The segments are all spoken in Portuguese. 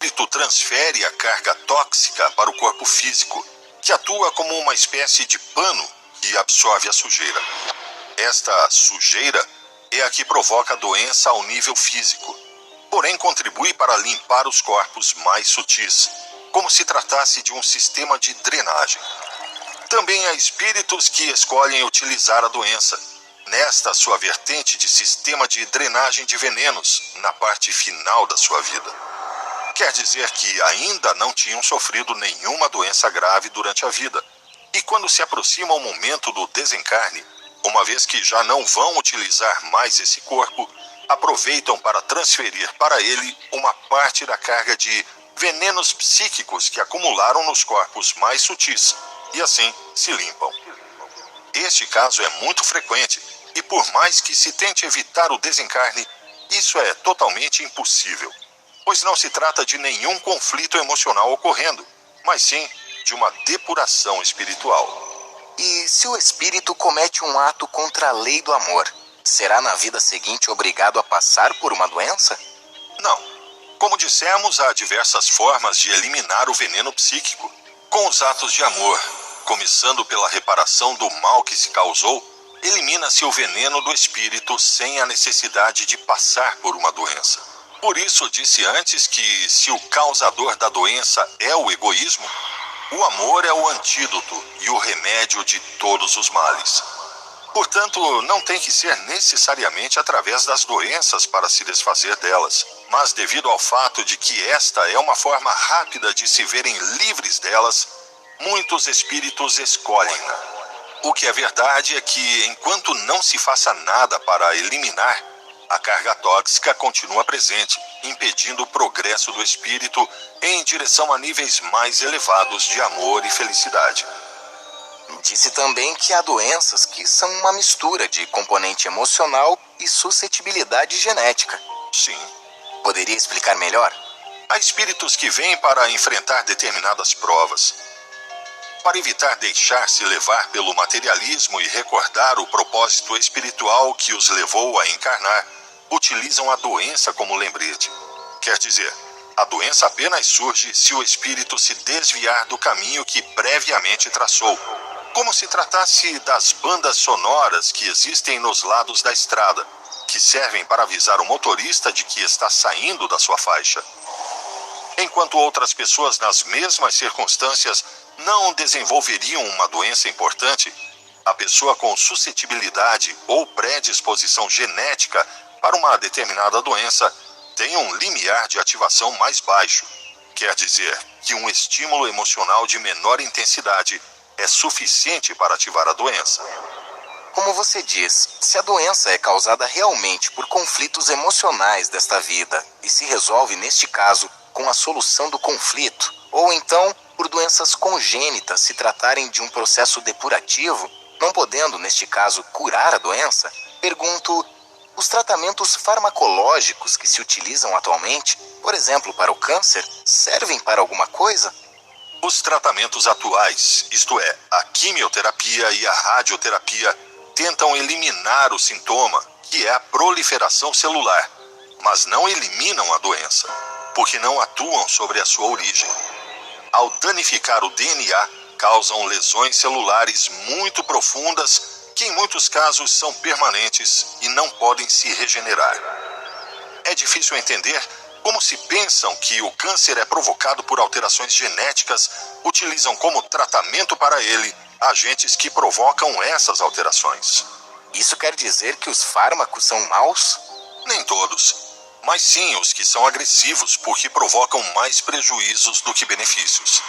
espírito transfere a carga tóxica para o corpo físico, que atua como uma espécie de pano que absorve a sujeira. Esta sujeira é a que provoca a doença ao nível físico, porém contribui para limpar os corpos mais sutis, como se tratasse de um sistema de drenagem. Também há espíritos que escolhem utilizar a doença nesta sua vertente de sistema de drenagem de venenos na parte final da sua vida. Quer dizer que ainda não tinham sofrido nenhuma doença grave durante a vida. E quando se aproxima o momento do desencarne, uma vez que já não vão utilizar mais esse corpo, aproveitam para transferir para ele uma parte da carga de venenos psíquicos que acumularam nos corpos mais sutis e assim se limpam. Este caso é muito frequente e por mais que se tente evitar o desencarne, isso é totalmente impossível, pois não se trata de nenhum conflito emocional ocorrendo, mas sim de uma depuração espiritual. E se o espírito comete um ato contra a lei do amor, será na vida seguinte obrigado a passar por uma doença? Não. Como dissemos, há diversas formas de eliminar o veneno psíquico. Com os atos de amor, começando pela reparação do mal que se causou, elimina-se o veneno do espírito sem a necessidade de passar por uma doença. Por isso disse antes que se o causador da doença é o egoísmo, o amor é o antídoto e o remédio de todos os males. Portanto, não tem que ser necessariamente através das doenças para se desfazer delas, mas devido ao fato de que esta é uma forma rápida de se verem livres delas, muitos espíritos escolhem-na. O que é verdade é que, enquanto não se faça nada para eliminar, a carga tóxica continua presente, impedindo o progresso do espírito em direção a níveis mais elevados de amor e felicidade. Disse também que há doenças que são uma mistura de componente emocional e suscetibilidade genética. Sim. Poderia explicar melhor? Há espíritos que vêm para enfrentar determinadas provas. Para evitar deixar-se levar pelo materialismo e recordar o propósito espiritual que os levou a encarnar, utilizam a doença como lembrete. Quer dizer, a doença apenas surge se o espírito se desviar do caminho que previamente traçou, como se tratasse das bandas sonoras que existem nos lados da estrada, que servem para avisar o motorista de que está saindo da sua faixa. Enquanto outras pessoas nas mesmas circunstâncias não desenvolveriam uma doença importante, a pessoa com suscetibilidade ou predisposição genética para uma determinada doença tem um limiar de ativação mais baixo. Quer dizer que um estímulo emocional de menor intensidade é suficiente para ativar a doença. Como você diz, se a doença é causada realmente por conflitos emocionais desta vida e se resolve, neste caso, com a solução do conflito, ou então por doenças congênitas se tratarem de um processo depurativo, não podendo, neste caso, curar a doença, pergunto, os tratamentos farmacológicos que se utilizam atualmente, por exemplo, para o câncer, servem para alguma coisa? Os tratamentos atuais, isto é, a quimioterapia e a radioterapia, tentam eliminar o sintoma, que é a proliferação celular, mas não eliminam a doença, porque não atuam sobre a sua origem. Ao danificar o DNA, causam lesões celulares muito profundas que em muitos casos são permanentes e não podem se regenerar. É difícil entender como se pensam que o câncer é provocado por alterações genéticas, utilizam como tratamento para ele agentes que provocam essas alterações. Isso quer dizer que os fármacos são maus? Nem todos, mas sim os que são agressivos porque provocam mais prejuízos do que benefícios.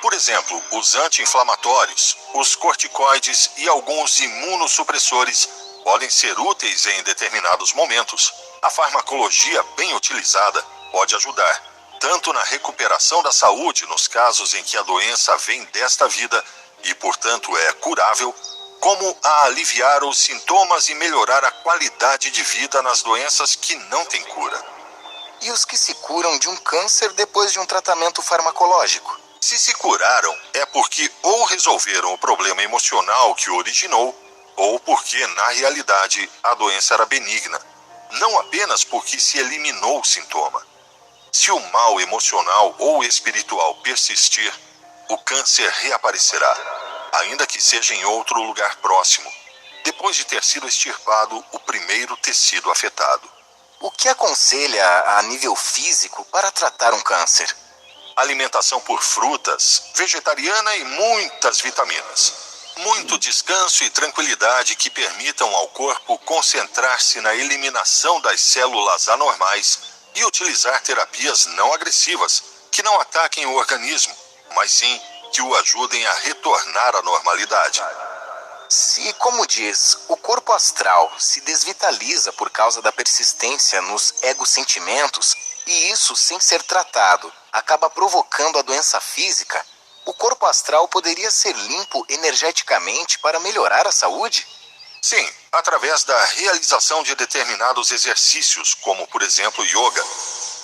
Por exemplo, os anti-inflamatórios, os corticoides e alguns imunossupressores podem ser úteis em determinados momentos. A farmacologia bem utilizada pode ajudar, tanto na recuperação da saúde nos casos em que a doença vem desta vida e, portanto, é curável, como a aliviar os sintomas e melhorar a qualidade de vida nas doenças que não têm cura. E os que se curam de um câncer depois de um tratamento farmacológico? Se curaram, é porque ou resolveram o problema emocional que o originou, ou porque, na realidade, a doença era benigna, não apenas porque se eliminou o sintoma. Se o mal emocional ou espiritual persistir, o câncer reaparecerá, ainda que seja em outro lugar próximo, depois de ter sido extirpado o primeiro tecido afetado. O que aconselha a nível físico para tratar um câncer? Alimentação por frutas, vegetariana e muitas vitaminas. Muito descanso e tranquilidade que permitam ao corpo concentrar-se na eliminação das células anormais e utilizar terapias não agressivas, que não ataquem o organismo, mas sim que o ajudem a retornar à normalidade. Se, como diz, o corpo astral se desvitaliza por causa da persistência nos egocentimentos, e isso, sem ser tratado, acaba provocando a doença física, o corpo astral poderia ser limpo energeticamente para melhorar a saúde? Sim, através da realização de determinados exercícios, como por exemplo yoga,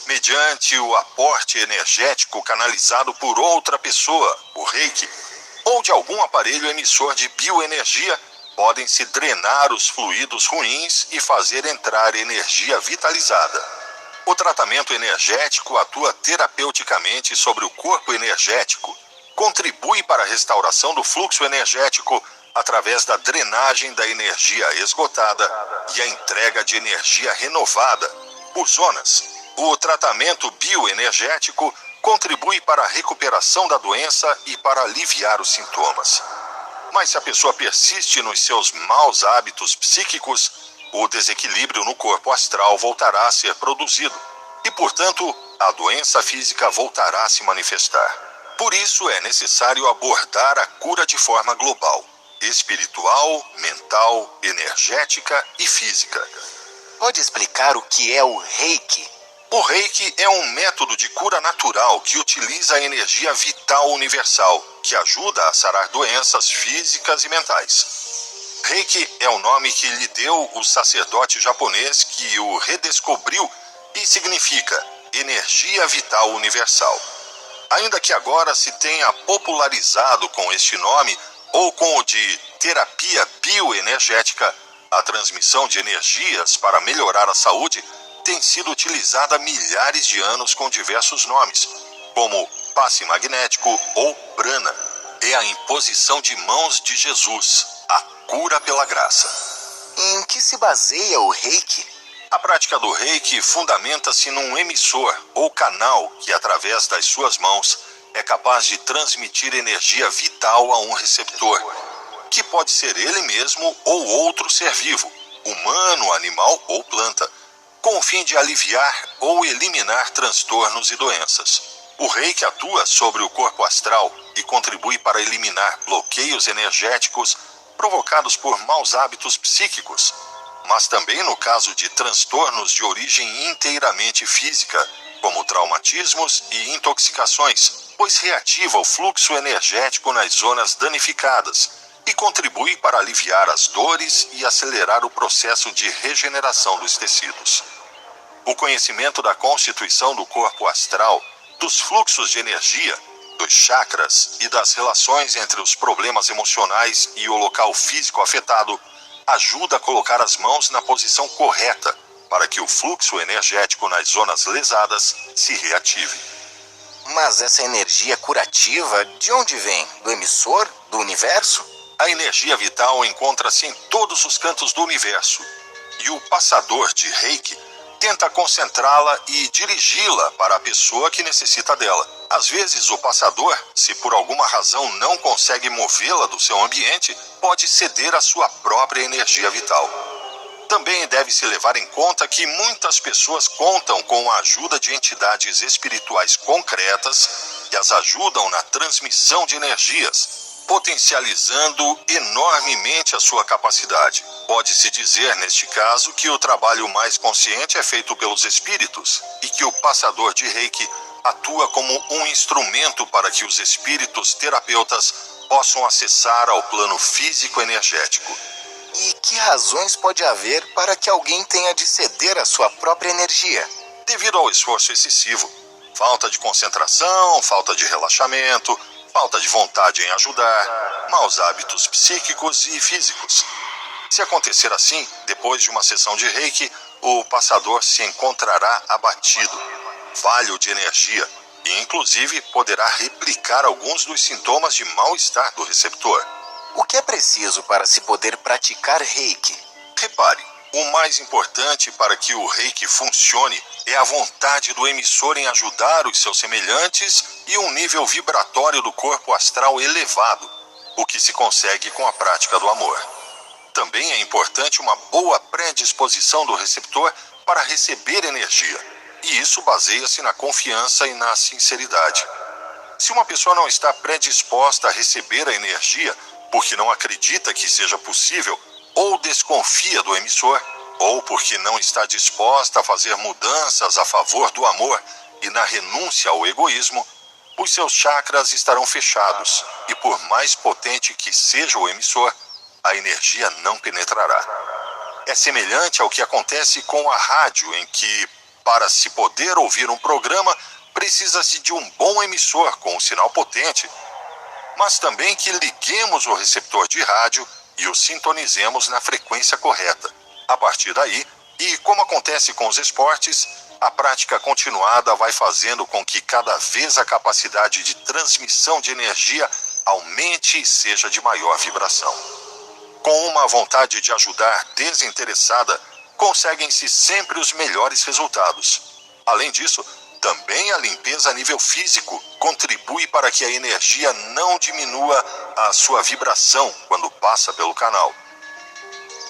mediante o aporte energético canalizado por outra pessoa, o Reiki, ou de algum aparelho emissor de bioenergia, podem-se drenar os fluidos ruins e fazer entrar energia vitalizada. O tratamento energético atua terapeuticamente sobre o corpo energético, contribui para a restauração do fluxo energético através da drenagem da energia esgotada e a entrega de energia renovada por zonas. O tratamento bioenergético contribui para a recuperação da doença e para aliviar os sintomas. Mas se a pessoa persiste nos seus maus hábitos psíquicos, o desequilíbrio no corpo astral voltará a ser produzido e, portanto, a doença física voltará a se manifestar. Por isso é necessário abordar a cura de forma global, espiritual, mental, energética e física. Pode explicar o que é o Reiki? O Reiki é um método de cura natural que utiliza a energia vital universal, que ajuda a sarar doenças físicas e mentais. Reiki é o nome que lhe deu o sacerdote japonês que o redescobriu e significa energia vital universal. Ainda que agora se tenha popularizado com este nome ou com o de terapia bioenergética, a transmissão de energias para melhorar a saúde tem sido utilizada há milhares de anos com diversos nomes, como passe magnético ou prana. É a imposição de mãos de Jesus, a cura pela graça. Em que se baseia o Reiki? A prática do Reiki fundamenta-se num emissor ou canal que, através das suas mãos, é capaz de transmitir energia vital a um receptor, que pode ser ele mesmo ou outro ser vivo, humano, animal ou planta, com o fim de aliviar ou eliminar transtornos e doenças. O Reiki atua sobre o corpo astral e contribui para eliminar bloqueios energéticos provocados por maus hábitos psíquicos, mas também no caso de transtornos de origem inteiramente física, como traumatismos e intoxicações, pois reativa o fluxo energético nas zonas danificadas e contribui para aliviar as dores e acelerar o processo de regeneração dos tecidos. O conhecimento da constituição do corpo astral, dos fluxos de energia, dos chakras e das relações entre os problemas emocionais e o local físico afetado ajuda a colocar as mãos na posição correta para que o fluxo energético nas zonas lesadas se reative. Mas essa energia curativa, de onde vem? Do emissor? Do universo? A energia vital encontra-se em todos os cantos do universo e o passador de Reiki tenta concentrá-la e dirigi-la para a pessoa que necessita dela. Às vezes, o passador, se por alguma razão não consegue movê-la do seu ambiente, pode ceder a sua própria energia vital. Também deve-se levar em conta que muitas pessoas contam com a ajuda de entidades espirituais concretas que as ajudam na transmissão de energias, potencializando enormemente a sua capacidade. Pode-se dizer, neste caso, que o trabalho mais consciente é feito pelos espíritos e que o passador de Reiki atua como um instrumento para que os espíritos terapeutas possam acessar ao plano físico-energético. E que razões pode haver para que alguém tenha de ceder a sua própria energia? Devido ao esforço excessivo, falta de concentração, falta de relaxamento, falta de vontade em ajudar, maus hábitos psíquicos e físicos. Se acontecer assim, depois de uma sessão de Reiki, o passador se encontrará abatido, orvalho de energia e, inclusive, poderá replicar alguns dos sintomas de mal-estar do receptor. O que é preciso para se poder praticar Reiki? Repare, o mais importante para que o Reiki funcione é a vontade do emissor em ajudar os seus semelhantes e um nível vibratório do corpo astral elevado, o que se consegue com a prática do amor. Também é importante uma boa predisposição do receptor para receber energia, e isso baseia-se na confiança e na sinceridade. Se uma pessoa não está predisposta a receber a energia porque não acredita que seja possível, ou desconfia do emissor, ou porque não está disposta a fazer mudanças a favor do amor e na renúncia ao egoísmo, os seus chakras estarão fechados e, por mais potente que seja o emissor, a energia não penetrará. É semelhante ao que acontece com a rádio, em que, para se poder ouvir um programa, precisa-se de um bom emissor com um sinal potente, mas também que liguemos o receptor de rádio e o sintonizemos na frequência correta. A partir daí, e como acontece com os esportes, a prática continuada vai fazendo com que cada vez a capacidade de transmissão de energia aumente e seja de maior vibração. Com uma vontade de ajudar desinteressada, conseguem-se sempre os melhores resultados. Além disso, também a limpeza a nível físico contribui para que a energia não diminua a sua vibração quando passa pelo canal.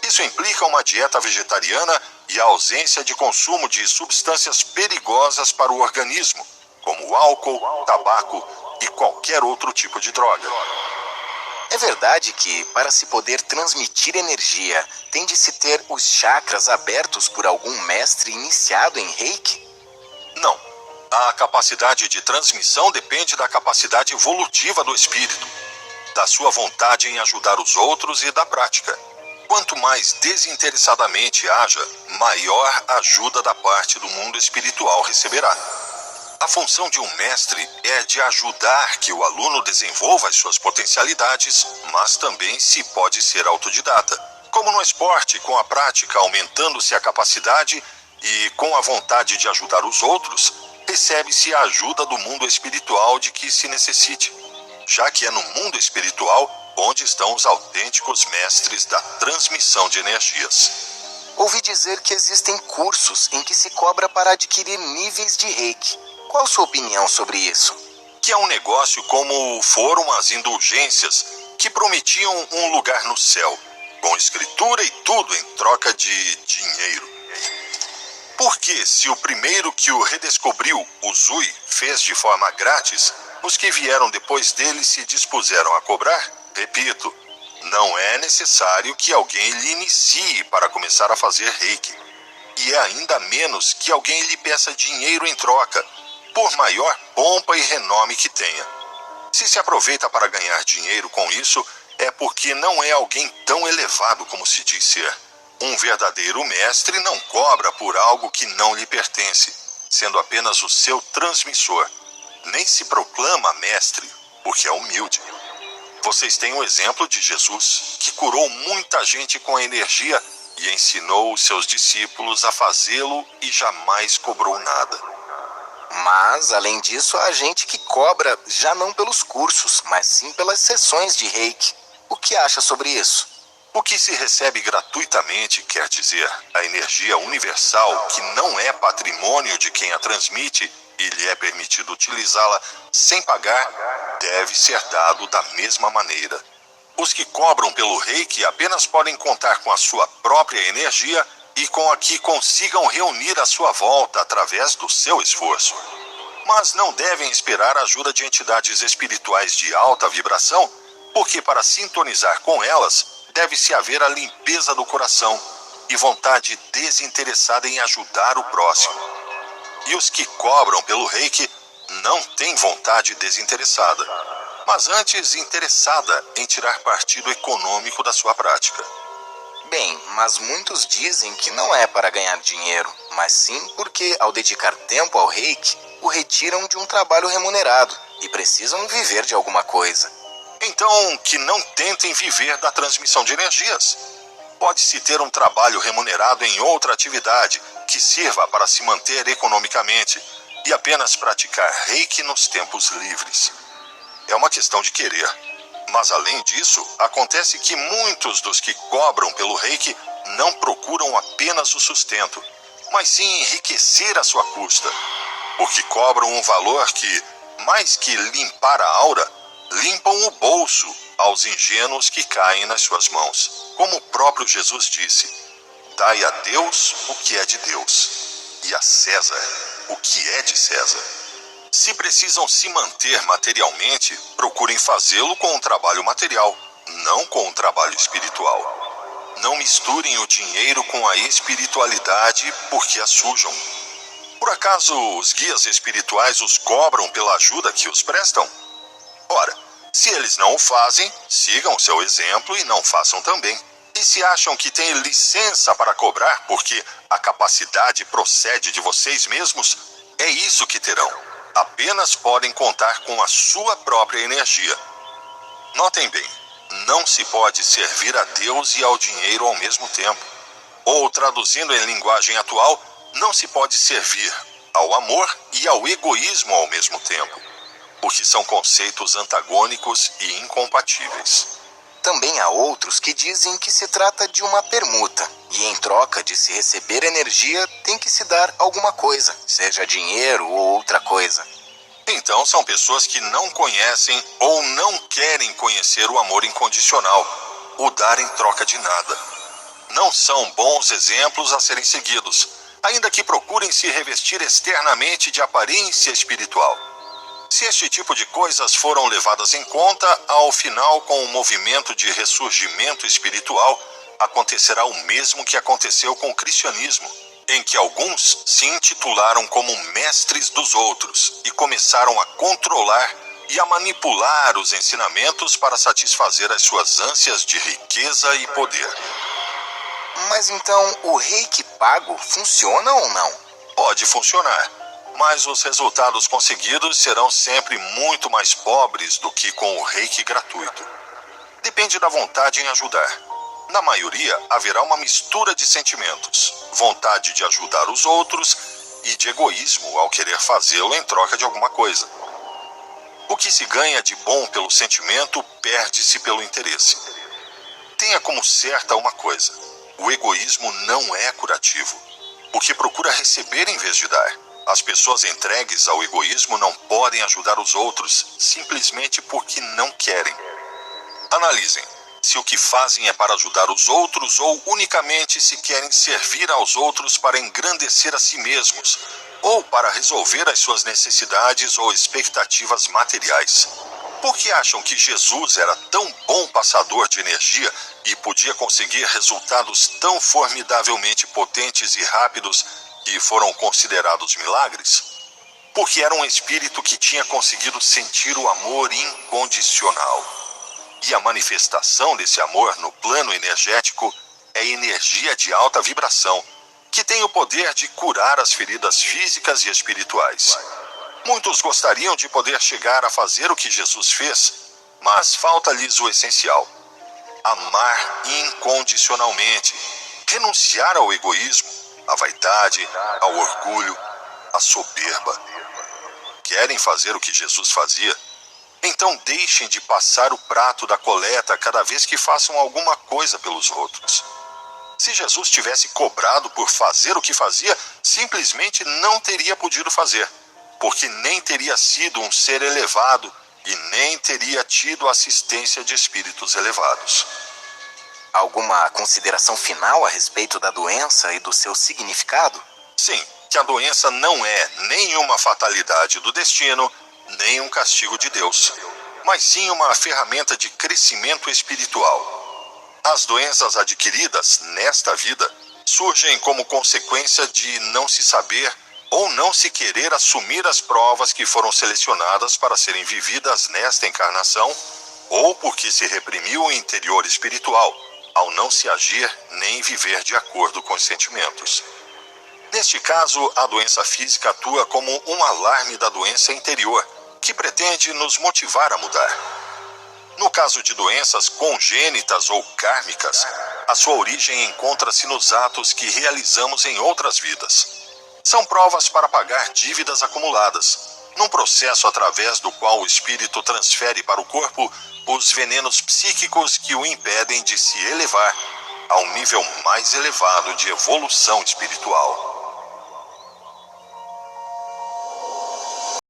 Isso implica uma dieta vegetariana e a ausência de consumo de substâncias perigosas para o organismo, como álcool, tabaco e qualquer outro tipo de droga. É verdade que, para se poder transmitir energia, tem de se ter os chakras abertos por algum mestre iniciado em Reiki? Não. A capacidade de transmissão depende da capacidade evolutiva do espírito, da sua vontade em ajudar os outros e da prática. Quanto mais desinteressadamente haja, maior ajuda da parte do mundo espiritual receberá. A função de um mestre é de ajudar que o aluno desenvolva as suas potencialidades, mas também se pode ser autodidata. Como no esporte, com a prática aumentando-se a capacidade e com a vontade de ajudar os outros, recebe-se a ajuda do mundo espiritual de que se necessite, já que é no mundo espiritual onde estão os autênticos mestres da transmissão de energias. Ouvi dizer que existem cursos em que se cobra para adquirir níveis de Reiki. Qual sua opinião sobre isso? Que é um negócio como foram as indulgências, que prometiam um lugar no céu, com escritura e tudo em troca de dinheiro. Porque se o primeiro que o redescobriu, o Zui, fez de forma grátis, os que vieram depois dele se dispuseram a cobrar? Repito, não é necessário que alguém lhe inicie para começar a fazer Reiki. E é ainda menos que alguém lhe peça dinheiro em troca, por maior pompa e renome que tenha. Se se aproveita para ganhar dinheiro com isso, é porque não é alguém tão elevado como se diz ser. Um verdadeiro mestre não cobra por algo que não lhe pertence, sendo apenas o seu transmissor. Nem se proclama mestre, porque é humilde. Vocês têm o exemplo de Jesus, que curou muita gente com a energia e ensinou os seus discípulos a fazê-lo e jamais cobrou nada. Mas, além disso, há gente que cobra já não pelos cursos, mas sim pelas sessões de Reiki. O que acha sobre isso? O que se recebe gratuitamente quer dizer a energia universal que não é patrimônio de quem a transmite e lhe é permitido utilizá-la sem pagar, deve ser dado da mesma maneira. Os que cobram pelo Reiki apenas podem contar com a sua própria energia e com a que consigam reunir à sua volta através do seu esforço. Mas não devem esperar a ajuda de entidades espirituais de alta vibração, porque para sintonizar com elas, deve-se haver a limpeza do coração e vontade desinteressada em ajudar o próximo. E os que cobram pelo Reiki não têm vontade desinteressada, mas antes interessada em tirar partido econômico da sua prática. Bem, mas muitos dizem que não é para ganhar dinheiro, mas sim porque, ao dedicar tempo ao Reiki, o retiram de um trabalho remunerado e precisam viver de alguma coisa. Então, que não tentem viver da transmissão de energias. Pode-se ter um trabalho remunerado em outra atividade que sirva para se manter economicamente, e apenas praticar reiki nos tempos livres. É uma questão de querer. Mas além disso, acontece que muitos dos que cobram pelo reiki não procuram apenas o sustento, mas sim enriquecer à sua custa, porque cobram um valor que, mais que limpar a aura, limpam o bolso aos ingênuos que caem nas suas mãos. Como o próprio Jesus disse: dai a Deus o que é de Deus, e a César o que é de César. Se precisam se manter materialmente, procurem fazê-lo com um trabalho material, não com um trabalho espiritual. Não misturem o dinheiro com a espiritualidade, porque a sujam. Por acaso os guias espirituais os cobram pela ajuda que os prestam? Ora, se eles não o fazem, sigam seu exemplo e não façam também. E se acham que têm licença para cobrar porque a capacidade procede de vocês mesmos, é isso que terão. Apenas podem contar com a sua própria energia. Notem bem, não se pode servir a Deus e ao dinheiro ao mesmo tempo. Ou, traduzindo em linguagem atual, não se pode servir ao amor e ao egoísmo ao mesmo tempo, porque são conceitos antagônicos e incompatíveis. Também há outros que dizem que se trata de uma permuta, e em troca de se receber energia tem que se dar alguma coisa, seja dinheiro ou outra coisa. Então são pessoas que não conhecem ou não querem conhecer o amor incondicional, o dar em troca de nada. Não são bons exemplos a serem seguidos, ainda que procurem se revestir externamente de aparência espiritual. Se este tipo de coisas foram levadas em conta, ao final, com o movimento de ressurgimento espiritual, acontecerá o mesmo que aconteceu com o cristianismo, em que alguns se intitularam como mestres dos outros e começaram a controlar e a manipular os ensinamentos para satisfazer as suas ânsias de riqueza e poder. Mas então o reiki pago funciona ou não? Pode funcionar, mas os resultados conseguidos serão sempre muito mais pobres do que com o reiki gratuito. Depende da vontade em ajudar. Na maioria, haverá uma mistura de sentimentos, vontade de ajudar os outros e de egoísmo ao querer fazê-lo em troca de alguma coisa. O que se ganha de bom pelo sentimento perde-se pelo interesse. Tenha como certa uma coisa: o egoísmo não é curativo, porque procura receber em vez de dar. As pessoas entregues ao egoísmo não podem ajudar os outros simplesmente porque não querem. Analisem se o que fazem é para ajudar os outros ou unicamente se querem servir aos outros para engrandecer a si mesmos ou para resolver as suas necessidades ou expectativas materiais. Por que acham que Jesus era tão bom passador de energia e podia conseguir resultados tão formidavelmente potentes e rápidos que foram considerados milagres? Porque era um espírito que tinha conseguido sentir o amor incondicional. E a manifestação desse amor no plano energético é energia de alta vibração, que tem o poder de curar as feridas físicas e espirituais. Muitos gostariam de poder chegar a fazer o que Jesus fez, mas falta-lhes o essencial: amar incondicionalmente, renunciar ao egoísmo, à vaidade, ao orgulho, à soberba. Querem fazer o que Jesus fazia? Então deixem de passar o prato da coleta cada vez que façam alguma coisa pelos outros. Se Jesus tivesse cobrado por fazer o que fazia, simplesmente não teria podido fazer, porque nem teria sido um ser elevado e nem teria tido assistência de espíritos elevados. Alguma consideração final a respeito da doença e do seu significado? Sim, que a doença não é nem uma fatalidade do destino, nem um castigo de Deus, mas sim uma ferramenta de crescimento espiritual. As doenças adquiridas nesta vida surgem como consequência de não se saber ou não se querer assumir as provas que foram selecionadas para serem vividas nesta encarnação, ou porque se reprimiu o interior espiritual, ao não se agir nem viver de acordo com os sentimentos. Neste caso, a doença física atua como um alarme da doença interior, que pretende nos motivar a mudar. No caso de doenças congênitas ou kármicas, a sua origem encontra-se nos atos que realizamos em outras vidas. São provas para pagar dívidas acumuladas, num processo através do qual o espírito transfere para o corpo os venenos psíquicos que o impedem de se elevar a um nível mais elevado de evolução espiritual.